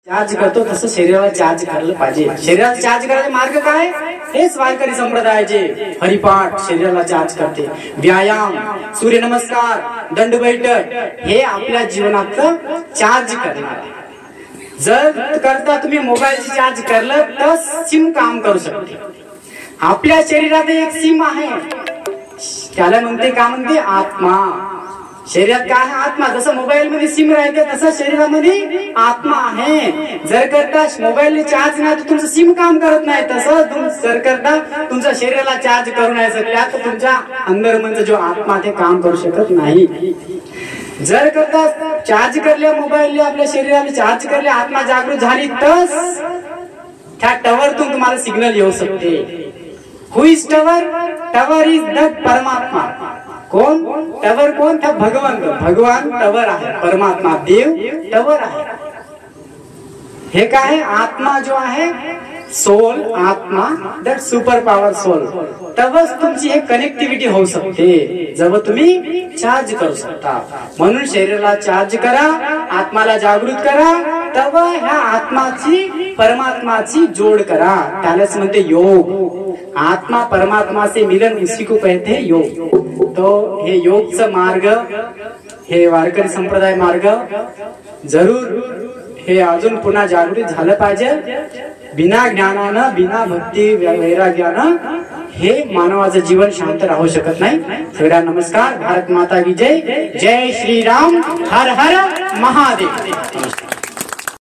Charge करतो तसं शरीराला चार्ज करायला पाहिजे। शरीराला चार्ज करायचे मार्ग काय? हेच वारकरी संप्रदायाचे हरिपाठ शरीराला चार्ज करते, व्यायाम, सूर्यनमस्कार, दंड बैठक हे आपल्या जीवनाचं चार्ज करणार आहे। जर करता तुम्ही मोबाईलची चार्ज करलं तर सिम काम करू शकते। आपल्या शरीरात एक सिम आहे, त्याला म्हणते का म्हणते आत्मा। शरीरात काय आहे? आत्मा। जसं मोबाईल मध्ये सिम राहते तसं शरीरामध्ये आत्मा आहे। जर करता मोबाईल चार्ज नाही तर तुमचं सिम काम करत नाही, तसं जर करता तुमच्या शरीराला चार्ज करू नाही शकल्या तर तुमच्या अंदर म्हणजे जो आत्मा ते काम करू शकत नाही। जर करता चार्ज करल्या मोबाईल आपल्या शरीराला चार्ज करल्या आत्मा जागृत झाली तर त्या टॉवरतून तुम्हाला सिग्नल येऊ शकते। Who is tower? Tower is the परमात्मा। कोण टॉवर? कोण? त्या भगवान। भगवान टॉवर आहे, परमात्मा देव टॉवर आहे। हे काय? आत्मा जो आहे सोल, आत्मा, दॅट सुपर पॉवर सोल। तेव्हाच तुमची एक कनेक्टिव्हिटी होऊ शकते जेव्हा तुम्ही चार्ज करू शकता। म्हणून शरीराला चार्ज करा, आत्माला जागृत करा, तेव्हा ह्या आत्माची परमात्माची जोड करा। त्यालाच म्हणते योग। आत्मा परमात्मा से मिलन उसी को कहते हैं योग। तो हे योगचा मार्ग, हे वारकरी संप्रदाय मार्ग जरूर हे अजून पुन्हा जागृत झालं पाहिजे। बिना ज्ञानानं, बिना भक्ती वैराग्यानं हे मानवाचं जीवन शांत राहू शकत नाही। सगळ्यांना नमस्कार। भारत माता की जय। जय श्री राम। हर हर महादेव।